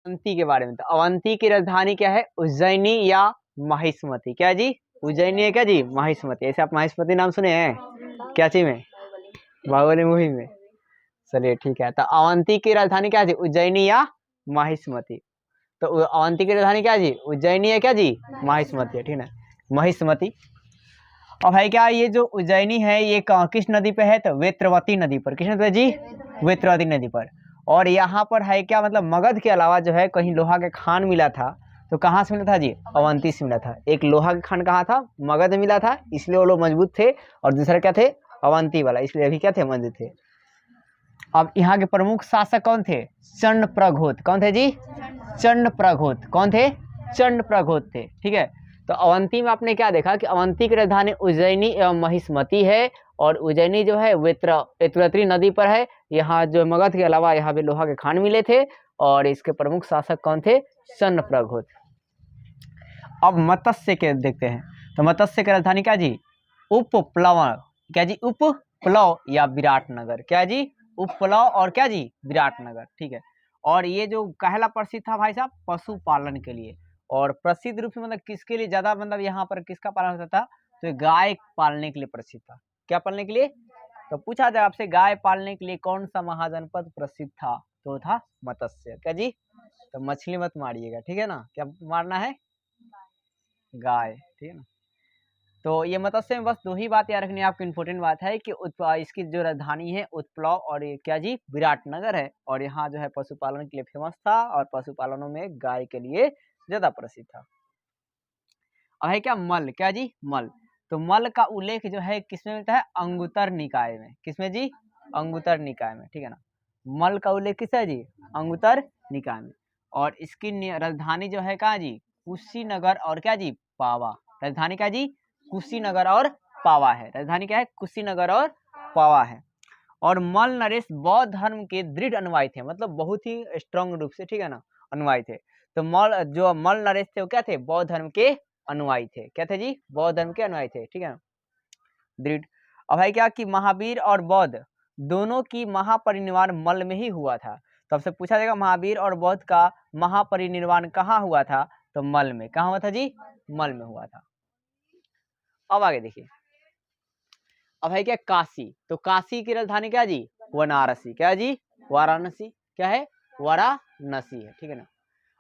अवंती के बारे में। तो अवंती की राजधानी क्या है? उज्जैनी या महिष्मती। क्या जी? उज्जैनी है क्या जी? महिष्मती। ऐसे आप महिष्मती नाम सुने हैं क्या चीज में? बाहुबली मूवी में। चलिए ठीक है। तो अवंती की राजधानी क्या जी? उज्जैनी या महिष्मती। तो अवंती की राजधानी क्या जी? उज्जैनी है क्या जी? महिष्मती है, ठीक है। महिष्मती। और भाई क्या ये जो उज्जैनी है ये किस नदी पे है? तो वेत्रवती नदी पर। किस नदी पे जी? वेत्रवती नदी पर। और यहाँ पर है क्या, मतलब मगध के अलावा जो है कहीं लोहा के खान मिला था, तो कहाँ से मिला था जी? अवंती से मिला था। एक लोहा का खान कहाँ था? मगध में मिला था, इसलिए वो लोग मजबूत थे। और दूसरा क्या थे? अवंती वाला, इसलिए अभी क्या थे? मजबूत थे। अब यहाँ के प्रमुख शासक कौन थे? चंड प्रघोत। कौन थे जी? चंड प्रघोत। कौन थे? चंड प्रघोत थे, ठीक है। तो अवंती में आपने क्या देखा कि अवंती की राजधानी उज्जैनी एवं महिष्मती है। और उज्जैनी जो है वेत्रवती नदी पर है। यहाँ जो मगध के अलावा यहाँ पे लोहा के खान मिले थे। और इसके प्रमुख शासक कौन थे? चंड प्रघोत। अब मत्स्य के देखते हैं। तो मत्स्य की राजधानी क्या जी? उपप्लव। क्या जी? उपप्लव या विराटनगर। क्या जी? उपप्लव और क्या जी? विराटनगर, ठीक है। और ये जो कहला प्रसिद्ध था भाई साहब? पशुपालन के लिए। और प्रसिद्ध रूप से मतलब किसके लिए ज्यादा, मतलब यहाँ पर किसका पालन होता था? तो गाय पालने के लिए प्रसिद्ध था। क्या पालने के लिए? तो पूछा जाए आपसे गाय पालने के लिए कौन सा महाजनपद प्रसिद्ध था? तो था मत्स्य। क्या जी? तो मछली मत मारिएगा, ठीक है ना। क्या मारना है? गाय, ठीक है ना। तो ये मत्स्य में बस दो ही बात याद रखनी है आपको। इम्पोर्टेंट बात है कि इसकी जो राजधानी है उत्प्लव और ये क्या जी? विराटनगर है। और यहाँ जो है पशुपालन के लिए फेमस था। और पशुपालनों में गाय के लिए ज्यादा प्रसिद्ध था। अब है क्या? मल। क्या जी? मल। तो मल का उल्लेख जो है किसमें मिलता है? अंगुत्तर निकाय में। किसमें जी? अंगुत्तर निकाय में, ठीक है ना। मल का उल्लेख किस है जी? अंगुत्तर निकाय में। और इसकी राजधानी जो है कहाँ जी? कुशीनगर और क्या जी? पावा। राजधानी क्या जी? कुशीनगर और पावा है। राजधानी क्या है? कुशीनगर और पावा है। और मल नरेश बौद्ध धर्म के दृढ़ अनुयायी थे, मतलब बहुत ही स्ट्रांग रूप से, ठीक है ना, अनुयायी थे। तो मल नरेश थे वो क्या थे? बौद्ध धर्म के अनुयायी थे। क्या थे जी? बौद्ध धर्म के अनुयायी थे, ठीक है ना, दृढ़। अब है क्या कि महावीर और बौद्ध दोनों की महापरिनिर्वाण मल में ही हुआ था। तो आपसे पूछा जाएगा महावीर और बौद्ध का महापरिनिर्वाण कहाँ हुआ था? तो मल में। कहाँ हुआ था जी? मल में हुआ था। अब आगे देखिए। अब है क्या? काशी। तो काशी की राजधानी क्या जी? वाराणसी। क्या जी? वाराणसी। क्या है? वाराणसी है, ठीक है ना।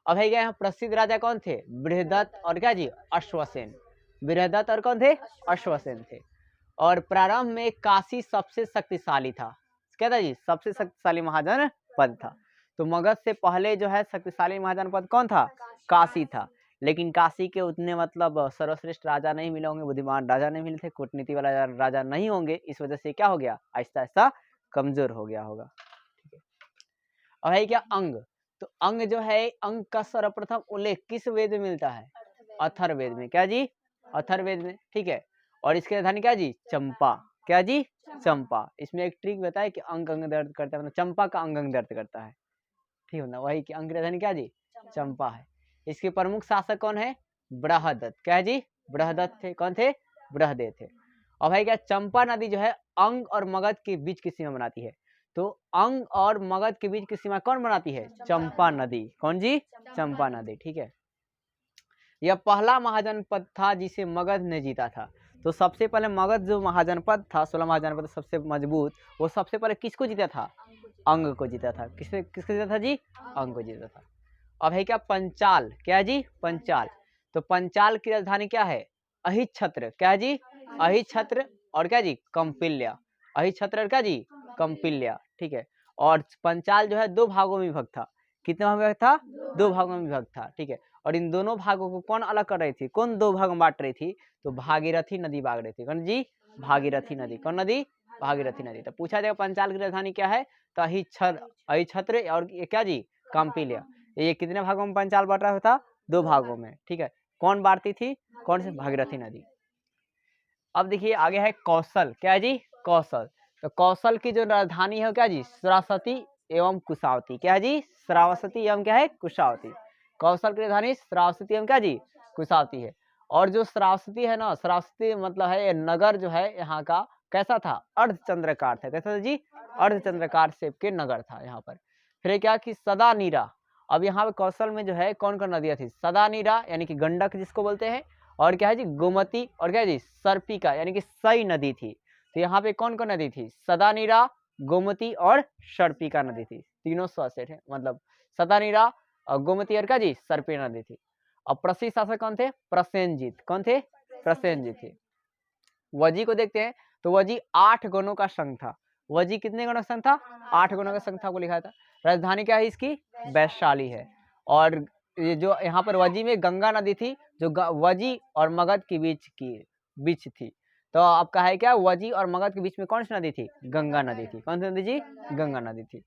अब है क्या? यहाँ प्रसिद्ध राजा कौन थे? बृहदत्त और क्या जी? अश्वसेन। बृहदत्त और कौन थे? अश्वसेन थे। और प्रारंभ में काशी सबसे शक्तिशाली था। क्या था जी? सबसे शक्तिशाली महाजनपद था। तो मगध से पहले जो है शक्तिशाली महाजनपद कौन था? काशी था। लेकिन काशी के उतने मतलब सर्वश्रेष्ठ राजा नहीं मिले होंगे, बुद्धिमान राजा नहीं मिले थे, कूटनीति वाला राजा नहीं होंगे। इस वजह से क्या हो गया? आहिस्ता आहिस्ता कमजोर हो गया होगा। ठीक है। अब है क्या? अंग। तो अंग जो है, अंग का सर्वप्रथम उल्लेख किस वेद में मिलता है? अथर्ववेद में। क्या जी? अथर्ववेद में, ठीक है। और इसकी राजधानी क्या जी? चंपा। क्या जी? चंपा। इसमें एक ट्रिक बताए कि अंग अंग दर्द करता है, मतलब चंपा का अंग अंग दर्द करता है, ठीक है ना। वही कि अंग की राजधानी क्या जी? चंपा है। इसके प्रमुख शासक कौन है? बृहदत्त। क्या है जी? बृहदत्त थे। कौन थे? बृहदत्त थे। और भाई क्या? चंपा नदी जो है अंग और मगध के बीच की सीमा बनाती है। तो अंग और मगध के बीच की सीमा कौन बनाती है? चंपा नदी। कौन जी? चंपा नदी, ठीक है। यह पहला महाजनपद था जिसे मगध ने जीता था। तो सबसे पहले मगध जो महाजनपद था, 16 महाजनपद सबसे मजबूत, वो सबसे पहले किसको जीता था? अंग को जीता था। किसको जीता था जी? अंग को जीता था। अब है क्या? पंचाल। क्या जी? पंचाल। तो पंचाल की राजधानी क्या है? अहिच्छत्र। क्या जी? अहिच्छत्र और क्या जी? कंपिल्या। अहिच्छत्र और क्या जी? कंपिल्या, ठीक है। और पंचाल जो है दो भागों में विभक्त था। कितने भागों में विभक्त था? दो भागों में विभक्त था, ठीक है। और इन दोनों भागों को कौन अलग कर रही थी? कौन दो भाग में बांट रही थी? तो भागीरथी नदी बांट रही थी। कौन जी? भागीरथी नदी। कौन नदी? भागीरथी नदी। तो पूछा जाएगा पंचाल की राजधानी क्या है? तो अहिच्छत्र और ये क्या जी? कंपिल्या। ये कितने भागों में पंचाल बांट रहा था? दो भागों में, ठीक है। कौन बांटती थी? कौन से? भागीरथी नदी। अब देखिए आगे है कौशल। क्या है जी? कौशल। तो कौशल की जो राजधानी है क्या जी? श्रावस्ती एवं कुशावती। क्या है जी? श्रावस्ती एवं क्या है? कुशावती। कौशल की राजधानी श्रावस्ती एवं क्या जी? कुशावती है। और जो श्रावस्ती है ना, श्रावस्ती मतलब है नगर जो है यहाँ का, कैसा था? अर्धचंद्राकार था। कैसा था जी? अर्धचंद्राकार शेप के नगर था यहाँ पर। फिर क्या कि सदा नीरा अब यहाँ पे कौशल में जो है कौन कौन नदियाँ थी, सदानीरा यानी कि गंडक जिसको बोलते हैं, और क्या है जी गोमती, और क्या है जी सर्पिका यानी कि सई नदी थी। तो यहाँ पे कौन कौन नदी थी, सदानीरा, गोमती और सर्पिका नदी थी। तीनों स्वसेट है, मतलब सदानीरा, गोमती और क्या जी सर्पिका नदी थी। अब प्रसिद्ध शासक कौन थे, प्रसेनजीत। कौन थे, प्रसेनजीत थे। वजी को देखते हैं तो वजी 8 गणों का संघ था। वजी कितने गणों का संघ था, 8 गणों का संघ था को लिखा था। राजधानी क्या है इसकी, वैशाली है। और ये जो यहाँ पर वजी में गंगा नदी थी, जो वजी और मगध के बीच थी। तो आपका है क्या, वजी और मगध के बीच में कौन सी नदी थी, गंगा नदी थी। कौन सी नदी जी, गंगा नदी थी।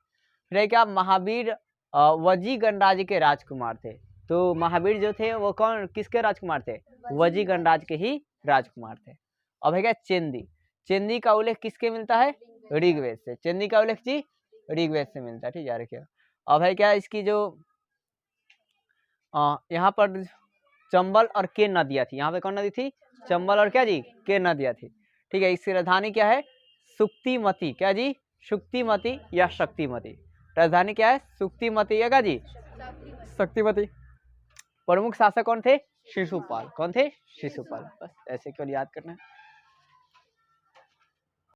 फिर क्या, महावीर वजी गणराज्य के राजकुमार थे। तो महावीर जो थे वो कौन, किसके राजकुमार थे, वजी गणराज्य के ही राजकुमार थे। अब है क्या चेंदी, चेंदी का उल्लेख किसके मिलता है, ऋग्वेद से। चेंदी का उल्लेख जी ऋग्वेद से मिलता है, ठीक है, रखिए। अब है क्या इसकी जो यहाँ पर चंबल और केन नदियाँ थी। यहाँ पे कौन नदी थी, चंबल और क्या जी केन नदियाँ थी, ठीक है। इसकी राजधानी क्या है, सुक्तिमती, क्या जी सुक्तिमती या शक्तिमती। राजधानी क्या है, सुक्तिमती या क्या जी शक्तिमती। प्रमुख शासक कौन थे, शिशुपाल। कौन थे, शिशुपाल। बस ऐसे केवल याद करना है।